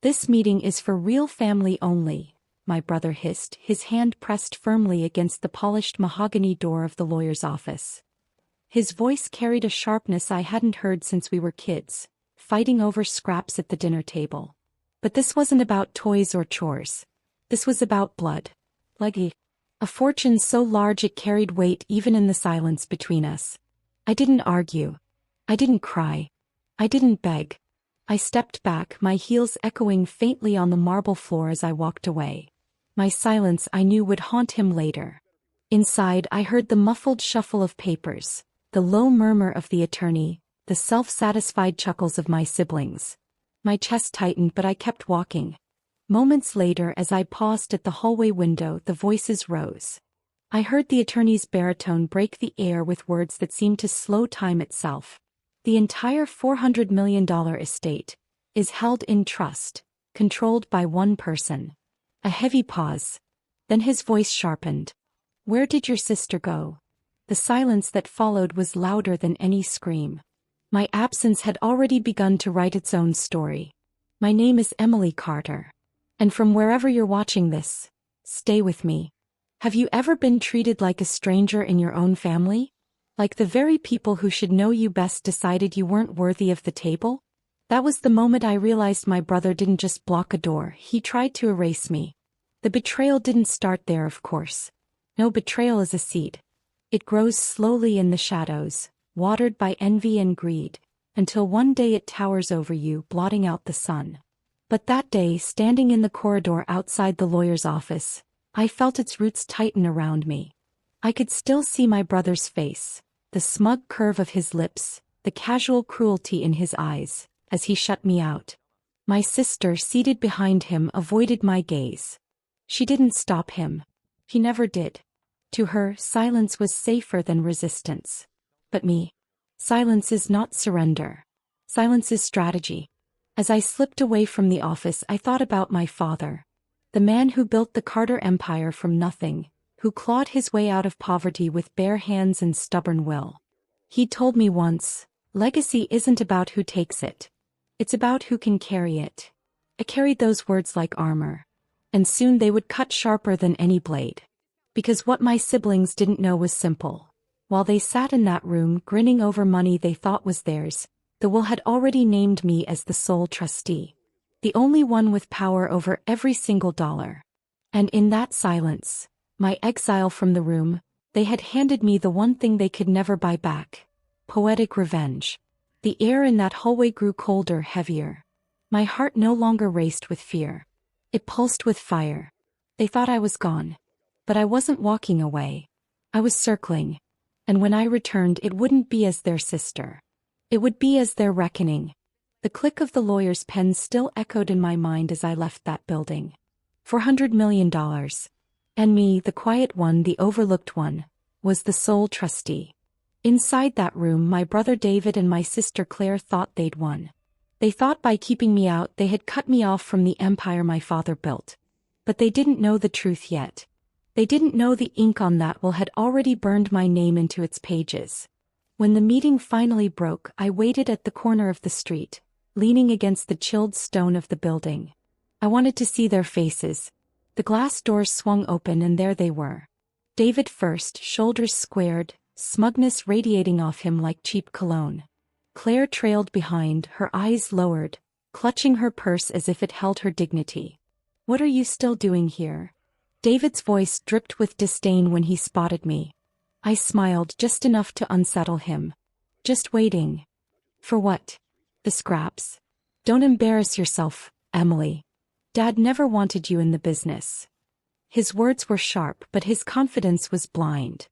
"This meeting is for real family only," my brother hissed, his hand pressed firmly against the polished mahogany door of the lawyer's office. His voice carried a sharpness I hadn't heard since we were kids, fighting over scraps at the dinner table. But this wasn't about toys or chores. This was about blood. Leggy. A fortune so large it carried weight even in the silence between us. I didn't argue. I didn't cry. I didn't beg. I stepped back, my heels echoing faintly on the marble floor as I walked away. My silence I knew would haunt him later. Inside I heard the muffled shuffle of papers, the low murmur of the attorney, the self-satisfied chuckles of my siblings. My chest tightened, but I kept walking. Moments later, as I paused at the hallway window, the voices rose. I heard the attorney's baritone break the air with words that seemed to slow time itself. "The entire $400 million estate is held in trust, controlled by one person." A heavy pause. Then his voice sharpened. "Where did your sister go?" The silence that followed was louder than any scream. My absence had already begun to write its own story. "My name is Emily Carter. And from wherever you're watching this, stay with me. Have you ever been treated like a stranger in your own family? Like the very people who should know you best decided you weren't worthy of the table?" That was the moment I realized my brother didn't just block a door, he tried to erase me. The betrayal didn't start there, of course. No, betrayal is a seed. It grows slowly in the shadows, watered by envy and greed, until one day it towers over you, blotting out the sun. But that day, standing in the corridor outside the lawyer's office, I felt its roots tighten around me. I could still see my brother's face, the smug curve of his lips, the casual cruelty in his eyes, as he shut me out. My sister, seated behind him, avoided my gaze. She didn't stop him. He never did. To her, silence was safer than resistance. But me? Silence is not surrender. Silence is strategy. As I slipped away from the office, I thought about my father. The man who built the Carter empire from nothing, who clawed his way out of poverty with bare hands and stubborn will. He told me once, "Legacy isn't about who takes it. It's about who can carry it." I carried those words like armor. And soon they would cut sharper than any blade. Because what my siblings didn't know was simple. While they sat in that room grinning over money they thought was theirs, the will had already named me as the sole trustee. The only one with power over every single dollar. And in that silence, my exile from the room, they had handed me the one thing they could never buy back. Poetic revenge. The air in that hallway grew colder, heavier. My heart no longer raced with fear. It pulsed with fire. They thought I was gone. But I wasn't walking away. I was circling. And when I returned, it wouldn't be as their sister. It would be as their reckoning. The click of the lawyer's pen still echoed in my mind as I left that building. $400 million. And me, the quiet one, the overlooked one, was the sole trustee. Inside that room, my brother David and my sister Claire thought they'd won. They thought by keeping me out they had cut me off from the empire my father built. But they didn't know the truth yet. They didn't know the ink on that will had already burned my name into its pages. When the meeting finally broke, I waited at the corner of the street, leaning against the chilled stone of the building. I wanted to see their faces. The glass doors swung open and there they were. David first, shoulders squared, smugness radiating off him like cheap cologne. Claire trailed behind, her eyes lowered, clutching her purse as if it held her dignity. "What are you still doing here?" David's voice dripped with disdain when he spotted me. I smiled just enough to unsettle him. "Just waiting." "For what?" "The scraps." "Don't embarrass yourself, Emily. Dad never wanted you in the business." His words were sharp, but his confidence was blind.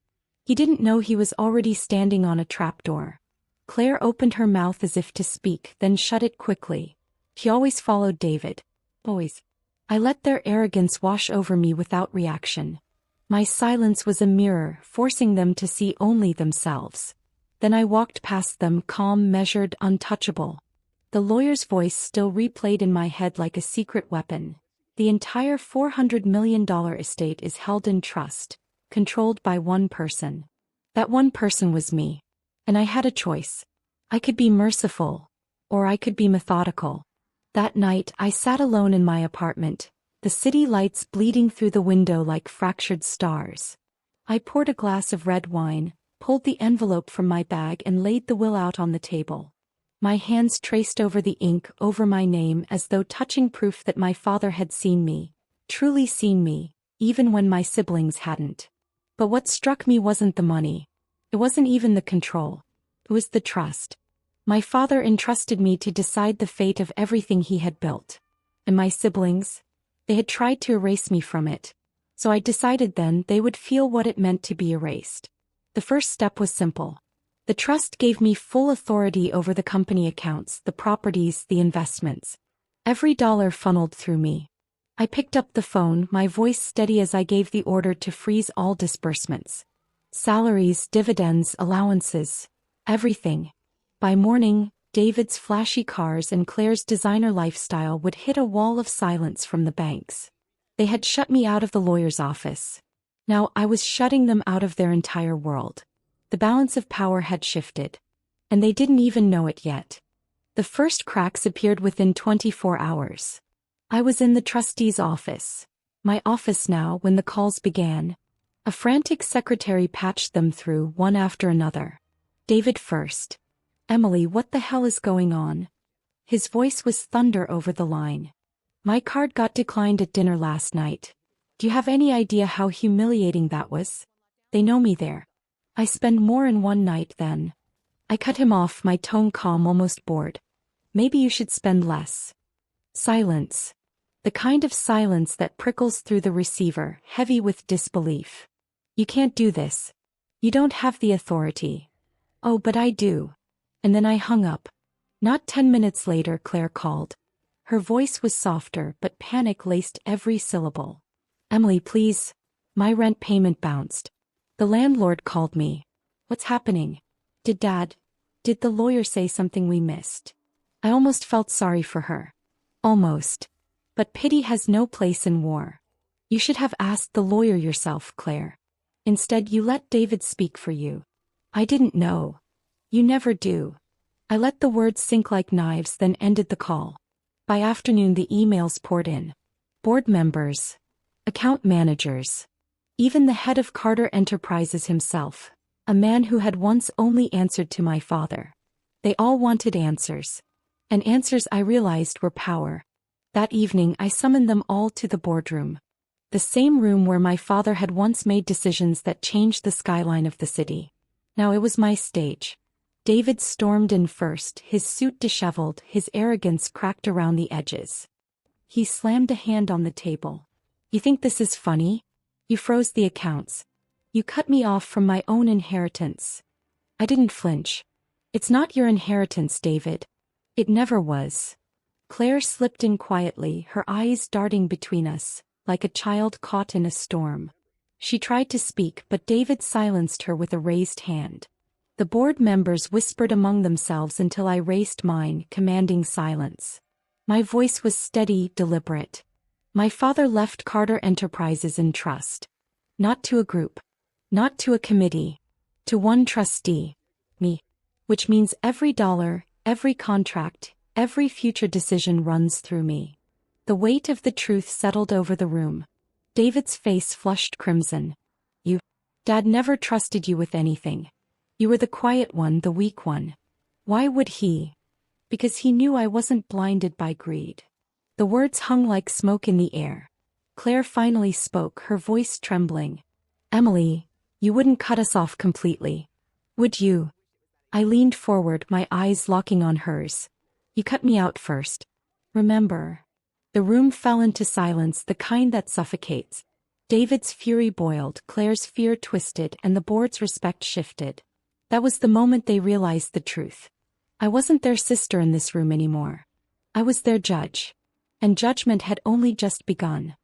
He didn't know he was already standing on a trapdoor. Claire opened her mouth as if to speak, then shut it quickly. He always followed David. Always. I let their arrogance wash over me without reaction. My silence was a mirror, forcing them to see only themselves. Then I walked past them, calm, measured, untouchable. The lawyer's voice still replayed in my head like a secret weapon. "The entire $400 million estate is held in trust, controlled by one person. That one person was me. And I had a choice. I could be merciful, or I could be methodical. That night I sat alone in my apartment, the city lights bleeding through the window like fractured stars. I poured a glass of red wine, pulled the envelope from my bag and laid the will out on the table. My hands traced over the ink over my name as though touching proof that my father had seen me, truly seen me, even when my siblings hadn't. But what struck me wasn't the money. It wasn't even the control. It was the trust. My father entrusted me to decide the fate of everything he had built. And my siblings? They had tried to erase me from it. So I decided then they would feel what it meant to be erased. The first step was simple. The trust gave me full authority over the company accounts, the properties, the investments. Every dollar funneled through me. I picked up the phone, my voice steady as I gave the order to freeze all disbursements. Salaries, dividends, allowances. Everything. By morning, David's flashy cars and Claire's designer lifestyle would hit a wall of silence from the banks. They had shut me out of the lawyer's office. Now I was shutting them out of their entire world. The balance of power had shifted. And they didn't even know it yet. The first cracks appeared within 24 hours. I was in the trustee's office. My office now when the calls began. A frantic secretary patched them through one after another. David first. Emily, what the hell is going on? His voice was thunder over the line. My card got declined at dinner last night. Do you have any idea how humiliating that was? They know me there. I spend more in one night than. I cut him off, my tone calm, almost bored. Maybe you should spend less. Silence. The kind of silence that prickles through the receiver, heavy with disbelief. You can't do this. You don't have the authority. Oh, but I do. And then I hung up. Not 10 minutes later, Claire called. Her voice was softer, but panic laced every syllable. Emily, please. My rent payment bounced. The landlord called me. What's happening? Did the lawyer say something we missed? I almost felt sorry for her. Almost. But pity has no place in war. You should have asked the lawyer yourself, Claire. Instead, you let David speak for you. I didn't know. You never do. I let the words sink like knives, then ended the call. By afternoon the emails poured in. Board members. Account managers. Even the head of Carter Enterprises himself. A man who had once only answered to my father. They all wanted answers. And answers I realized were power. That evening I summoned them all to the boardroom. The same room where my father had once made decisions that changed the skyline of the city. Now it was my stage. David stormed in first, his suit disheveled, his arrogance cracked around the edges. He slammed a hand on the table. You think this is funny? You froze the accounts. You cut me off from my own inheritance. I didn't flinch. It's not your inheritance, David. It never was. Claire slipped in quietly, her eyes darting between us, like a child caught in a storm. She tried to speak, but David silenced her with a raised hand. The board members whispered among themselves until I raised mine, commanding silence. My voice was steady, deliberate. My father left Carter Enterprises in trust. Not to a group. Not to a committee. To one trustee. Me. Which means every dollar, every contract, every future decision runs through me. The weight of the truth settled over the room. David's face flushed crimson. Dad never trusted you with anything. You were the quiet one, the weak one. Why would he? Because he knew I wasn't blinded by greed. The words hung like smoke in the air. Claire finally spoke, her voice trembling. Emily, you wouldn't cut us off completely. Would you? I leaned forward, my eyes locking on hers. You cut me out first. Remember. The room fell into silence, the kind that suffocates. David's fury boiled, Claire's fear twisted, and the board's respect shifted. That was the moment they realized the truth. I wasn't their sister in this room anymore. I was their judge. And judgment had only just begun.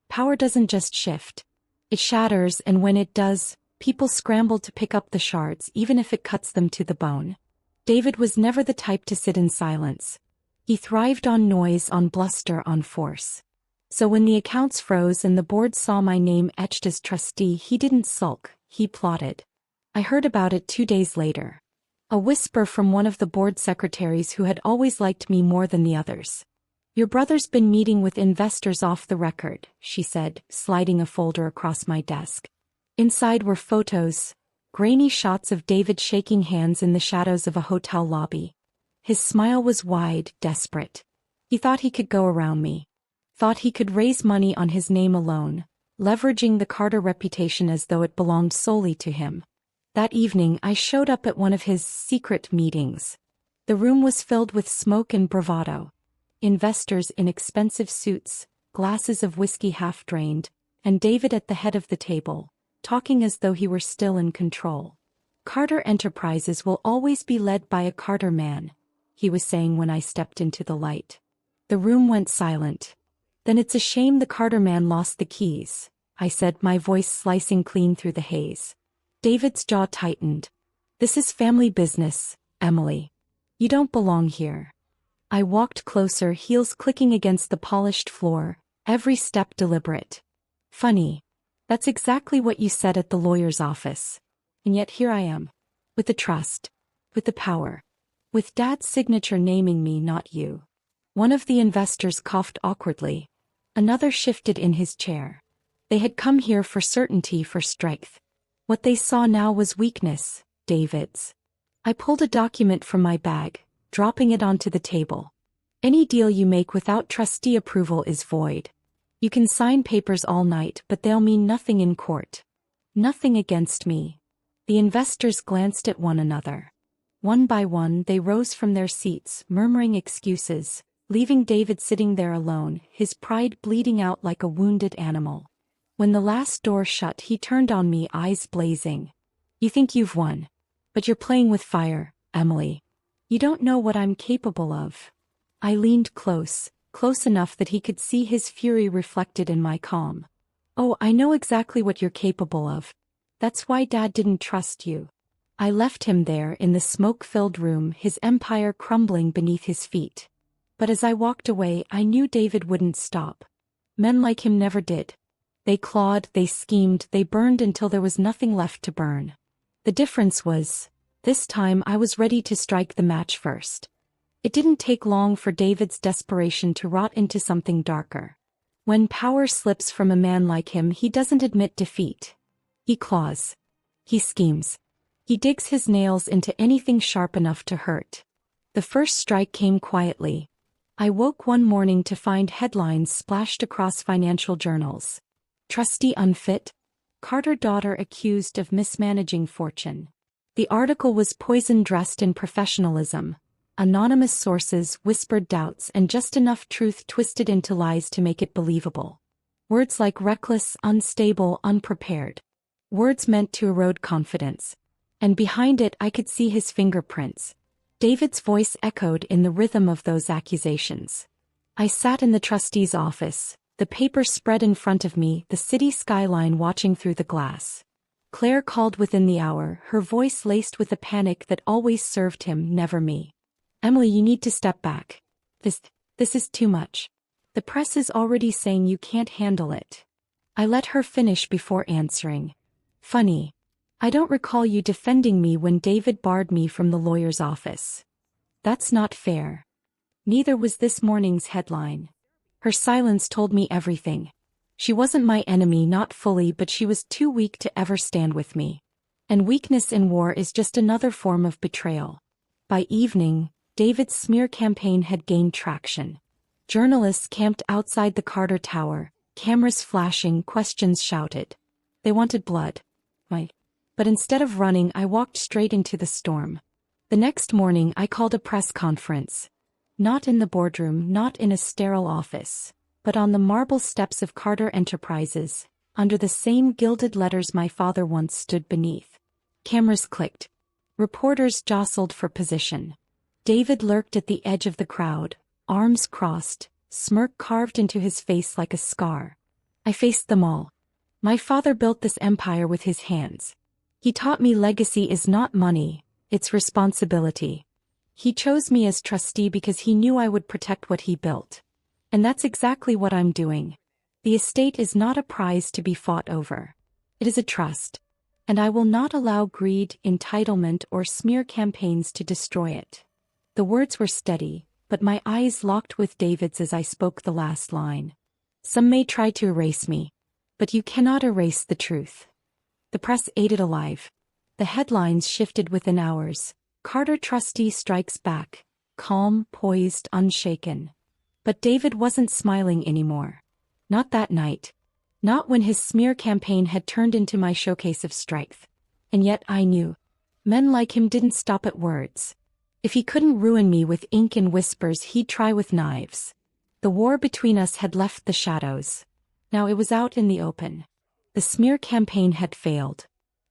Power doesn't just shift. It shatters, and when it does, people scramble to pick up the shards even if it cuts them to the bone. David was never the type to sit in silence. He thrived on noise, on bluster, on force. So when the accounts froze and the board saw my name etched as trustee, he didn't sulk, he plotted. I heard about it 2 days later. A whisper from one of the board secretaries who had always liked me more than the others. Your brother's been meeting with investors off the record, she said, sliding a folder across my desk. Inside were photos, grainy shots of David shaking hands in the shadows of a hotel lobby. His smile was wide, desperate. He thought he could go around me. Thought he could raise money on his name alone, leveraging the Carter reputation as though it belonged solely to him. That evening I showed up at one of his secret meetings. The room was filled with smoke and bravado. Investors in expensive suits, glasses of whiskey half drained, and David at the head of the table, talking as though he were still in control. Carter Enterprises will always be led by a Carter man, he was saying when I stepped into the light. The room went silent. Then it's a shame the Carter man lost the keys, I said, my voice slicing clean through the haze. David's jaw tightened. This is family business, Emily. You don't belong here. I walked closer, heels clicking against the polished floor, every step deliberate. Funny. That's exactly what you said at the lawyer's office. And yet here I am. With the trust. With the power. With Dad's signature naming me, not you. One of the investors coughed awkwardly. Another shifted in his chair. They had come here for certainty, for strength. What they saw now was weakness, David's. I pulled a document from my bag, dropping it onto the table. Any deal you make without trustee approval is void. You can sign papers all night, but they'll mean nothing in court. Nothing against me. The investors glanced at one another. One by one they rose from their seats, murmuring excuses, leaving David sitting there alone, his pride bleeding out like a wounded animal. When the last door shut, he turned on me, eyes blazing. You think you've won. But you're playing with fire, Emily. You don't know what I'm capable of. I leaned close enough that he could see his fury reflected in my calm. Oh, I know exactly what you're capable of. That's why Dad didn't trust you. I left him there in the smoke-filled room, his empire crumbling beneath his feet. But as I walked away, I knew David wouldn't stop. Men like him never did. They clawed, they schemed, they burned until there was nothing left to burn. The difference was, this time I was ready to strike the match first. It didn't take long for David's desperation to rot into something darker. When power slips from a man like him, he doesn't admit defeat. He claws. He schemes. He digs his nails into anything sharp enough to hurt. The first strike came quietly. I woke one morning to find headlines splashed across financial journals. Trustee unfit. Carter daughter accused of mismanaging fortune. The article was poison-dressed in professionalism. Anonymous sources whispered doubts and just enough truth twisted into lies to make it believable. Words like reckless, unstable, unprepared. Words meant to erode confidence. And behind it I could see his fingerprints. David's voice echoed in the rhythm of those accusations. I sat in the trustee's office, the paper spread in front of me, the city skyline watching through the glass. Claire called within the hour, her voice laced with a panic that always served him, never me. Emily, you need to step back. This is too much. The press is already saying you can't handle it. I let her finish before answering. Funny. I don't recall you defending me when David barred me from the lawyer's office. That's not fair. Neither was this morning's headline. Her silence told me everything. She wasn't my enemy, not fully, but she was too weak to ever stand with me. And weakness in war is just another form of betrayal. By evening, David's smear campaign had gained traction. Journalists camped outside the Carter Tower, cameras flashing, questions shouted. They wanted blood. But instead of running, I walked straight into the storm. The next morning I called a press conference. Not in the boardroom, not in a sterile office, but on the marble steps of Carter Enterprises, under the same gilded letters my father once stood beneath. Cameras clicked. Reporters jostled for position. David lurked at the edge of the crowd, arms crossed, smirk carved into his face like a scar. I faced them all. My father built this empire with his hands. He taught me legacy is not money, it's responsibility. He chose me as trustee because he knew I would protect what he built. And that's exactly what I'm doing. The estate is not a prize to be fought over. It is a trust. And I will not allow greed, entitlement, or smear campaigns to destroy it. The words were steady, but my eyes locked with David's as I spoke the last line. Some may try to erase me, but you cannot erase the truth. The press ate it alive. The headlines shifted within hours. Carter Trustee strikes back, calm, poised, unshaken. But David wasn't smiling anymore. Not that night. Not when his smear campaign had turned into my showcase of strength. And yet I knew. Men like him didn't stop at words. If he couldn't ruin me with ink and whispers, he'd try with knives. The war between us had left the shadows. Now it was out in the open. The smear campaign had failed.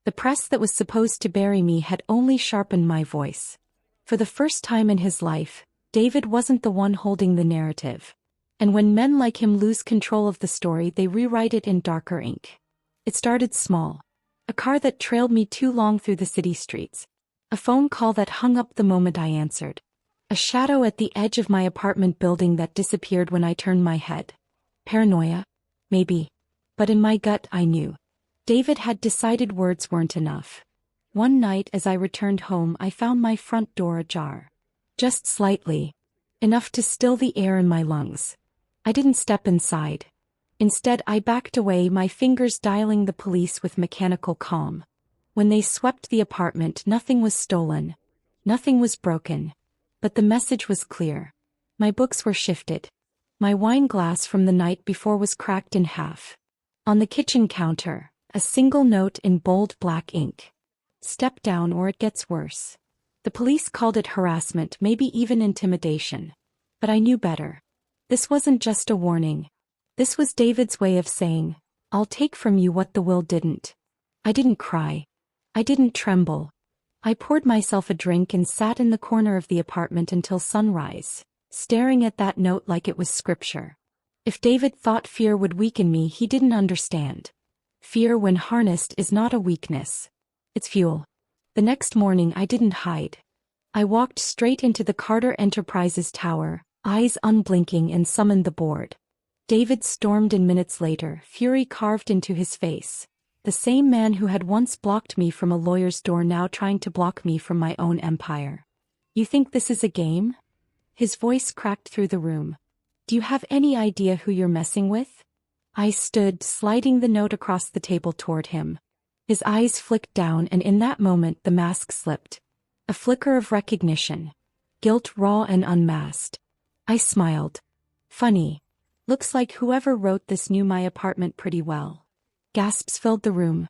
The press that was supposed to bury me had only sharpened my voice. For the first time in his life, David wasn't the one holding the narrative. And when men like him lose control of the story, they rewrite it in darker ink. It started small. A car that trailed me too long through the city streets. A phone call that hung up the moment I answered. A shadow at the edge of my apartment building that disappeared when I turned my head. Paranoia? Maybe. But in my gut I knew. David had decided words weren't enough. One night as I returned home, I found my front door ajar. Just slightly. Enough to still the air in my lungs. I didn't step inside. Instead, I backed away, my fingers dialing the police with mechanical calm. When they swept the apartment, nothing was stolen. Nothing was broken. But the message was clear. My books were shifted. My wine glass from the night before was cracked in half. On the kitchen counter, a single note in bold black ink. Step down or it gets worse. The police called it harassment, maybe even intimidation. But I knew better. This wasn't just a warning. This was David's way of saying, I'll take from you what the will didn't. I didn't cry. I didn't tremble. I poured myself a drink and sat in the corner of the apartment until sunrise, staring at that note like it was scripture. If David thought fear would weaken me, he didn't understand. Fear, when harnessed, is not a weakness. It's fuel. The next morning I didn't hide. I walked straight into the Carter Enterprises tower, eyes unblinking, and summoned the board. David stormed in minutes later, fury carved into his face. The same man who had once blocked me from a lawyer's door now trying to block me from my own empire. You think this is a game? His voice cracked through the room. Do you have any idea who you're messing with? I stood, sliding the note across the table toward him. His eyes flicked down, and in that moment the mask slipped. A flicker of recognition. Guilt raw and unmasked. I smiled. Funny. Looks like whoever wrote this knew my apartment pretty well. Gasps filled the room.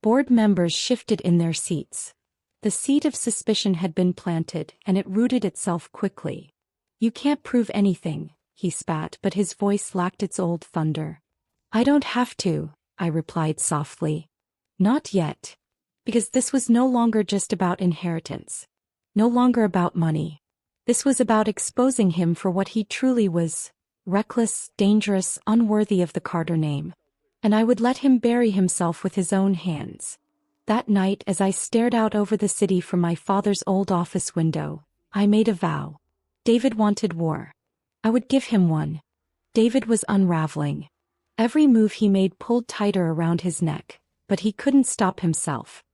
Board members shifted in their seats. The seed of suspicion had been planted, and it rooted itself quickly. You can't prove anything, he spat, but his voice lacked its old thunder. I don't have to, I replied softly. Not yet. Because this was no longer just about inheritance. No longer about money. This was about exposing him for what he truly was. Reckless, dangerous, unworthy of the Carter name. And I would let him bury himself with his own hands. That night, as I stared out over the city from my father's old office window, I made a vow. David wanted war. I would give him one. David was unraveling. Every move he made pulled tighter around his neck, but he couldn't stop himself.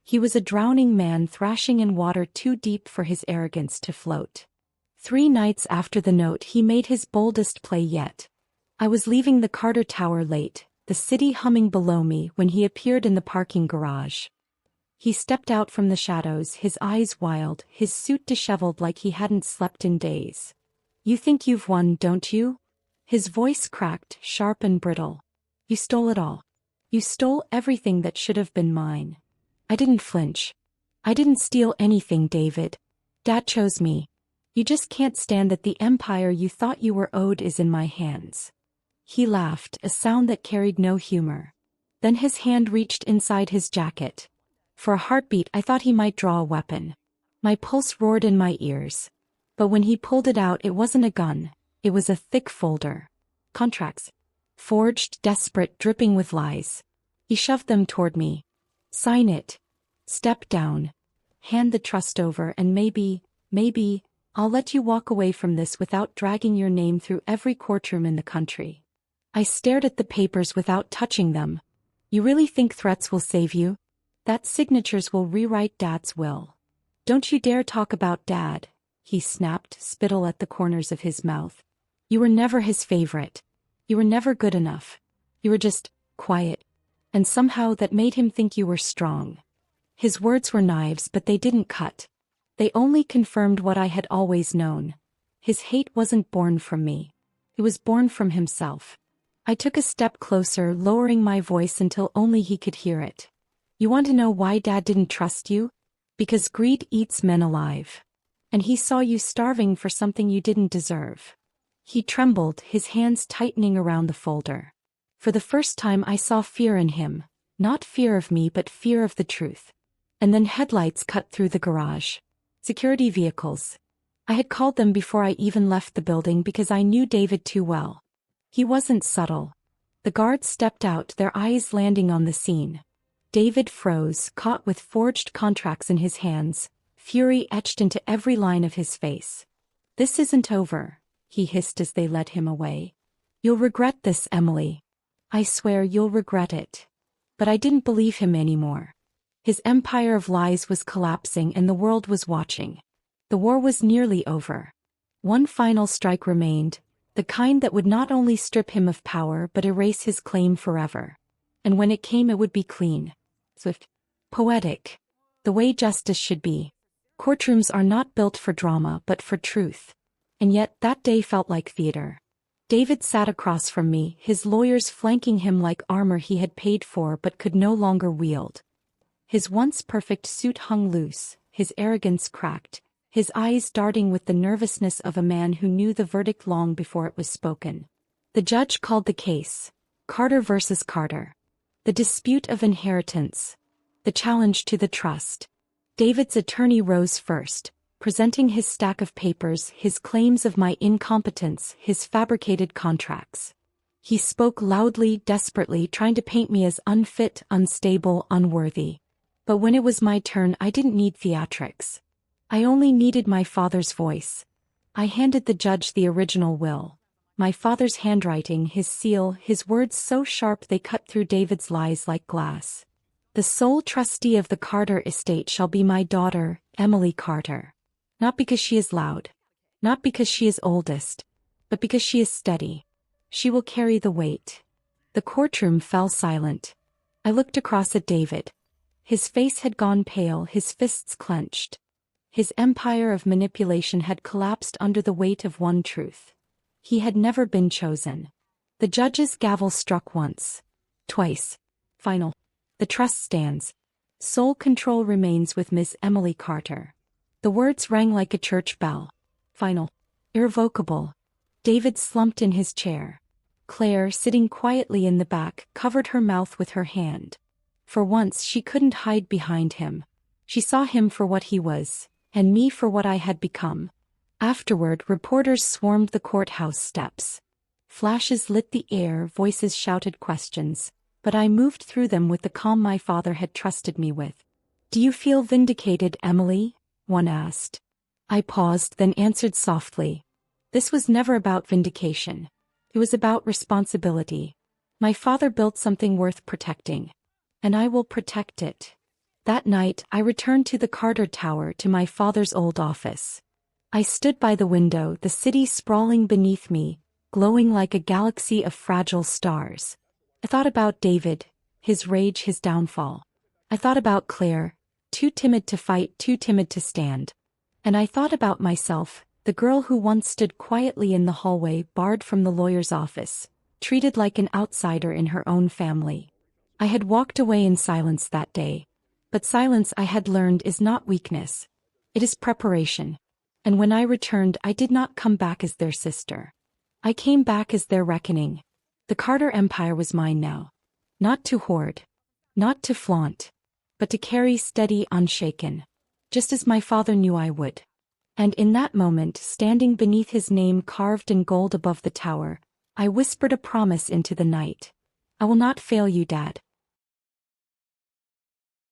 He was a drowning man thrashing in water too deep for his arrogance to float. 3 nights after the note, he made his boldest play yet. I was leaving the Carter Tower late, the city humming below me, when he appeared in the parking garage. He stepped out from the shadows, his eyes wild, his suit disheveled like he hadn't slept in days. You think you've won, don't you? His voice cracked, sharp and brittle. You stole it all. You stole everything that should have been mine. I didn't flinch. I didn't steal anything, David. Dad chose me. You just can't stand that the empire you thought you were owed is in my hands. He laughed, a sound that carried no humor. Then his hand reached inside his jacket. For a heartbeat I thought he might draw a weapon. My pulse roared in my ears. But when he pulled it out, it wasn't a gun. It was a thick folder. Contracts. Forged, desperate, dripping with lies. He shoved them toward me. Sign it. Step down. Hand the trust over, and maybe, I'll let you walk away from this without dragging your name through every courtroom in the country. I stared at the papers without touching them. You really think threats will save you? That signatures will rewrite Dad's will. Don't you dare talk about Dad. he snapped, spittle at the corners of his mouth. You were never his favorite. You were never good enough. You were just quiet. And somehow that made him think you were strong. His words were knives, but they didn't cut. They only confirmed what I had always known. His hate wasn't born from me. It was born from himself. I took a step closer, lowering my voice until only he could hear it. You want to know why Dad didn't trust you? Because greed eats men alive. And he saw you starving for something you didn't deserve. He trembled, his hands tightening around the folder. For the first time I saw fear in him. Not fear of me, but fear of the truth. And then headlights cut through the garage. Security vehicles. I had called them before I even left the building because I knew David too well. He wasn't subtle. The guards stepped out, their eyes landing on the scene. David froze, caught with forged contracts in his hands, fury etched into every line of his face. This isn't over, he hissed as they led him away. You'll regret this, Emily. I swear you'll regret it. But I didn't believe him anymore. His empire of lies was collapsing and the world was watching. The war was nearly over. One final strike remained, the kind that would not only strip him of power but erase his claim forever. And when it came, it would be clean. Swift. Poetic. The way justice should be. Courtrooms are not built for drama but for truth. And yet that day felt like theater. David sat across from me, his lawyers flanking him like armor he had paid for but could no longer wield. His once perfect suit hung loose, his arrogance cracked, his eyes darting with the nervousness of a man who knew the verdict long before it was spoken. The judge called the case. Carter versus Carter. The dispute of inheritance. The challenge to the trust. David's attorney rose first, presenting his stack of papers, his claims of my incompetence, his fabricated contracts. He spoke loudly, desperately, trying to paint me as unfit, unstable, unworthy. But when it was my turn, I didn't need theatrics. I only needed my father's voice. I handed the judge the original will. My father's handwriting, his seal, his words so sharp they cut through David's lies like glass. The sole trustee of the Carter estate shall be my daughter, Emily Carter. Not because she is loud. Not because she is oldest. But because she is steady. She will carry the weight. The courtroom fell silent. I looked across at David. His face had gone pale, his fists clenched. His empire of manipulation had collapsed under the weight of one truth. He had never been chosen. The judge's gavel struck once. Twice. Final. The trust stands. Sole control remains with Miss Emily Carter. The words rang like a church bell. Final. Irrevocable. David slumped in his chair. Claire, sitting quietly in the back, covered her mouth with her hand. For once she couldn't hide behind him. She saw him for what he was, and me for what I had become. Afterward, reporters swarmed the courthouse steps. Flashes lit the air, voices shouted questions, but I moved through them with the calm my father had trusted me with. Do you feel vindicated, Emily? One asked. I paused, then answered softly. This was never about vindication. It was about responsibility. My father built something worth protecting. And I will protect it. That night, I returned to the Carter Tower, to my father's old office. I stood by the window, the city sprawling beneath me, glowing like a galaxy of fragile stars. I thought about David, his rage, his downfall. I thought about Claire, too timid to fight, too timid to stand. And I thought about myself, the girl who once stood quietly in the hallway, barred from the lawyer's office, treated like an outsider in her own family. I had walked away in silence that day. But silence, I had learned, is not weakness. It is preparation. And when I returned, I did not come back as their sister. I came back as their reckoning. The Carter Empire was mine now. Not to hoard. Not to flaunt. But to carry steady, unshaken. Just as my father knew I would. And in that moment, standing beneath his name carved in gold above the tower, I whispered a promise into the night. I will not fail you, Dad.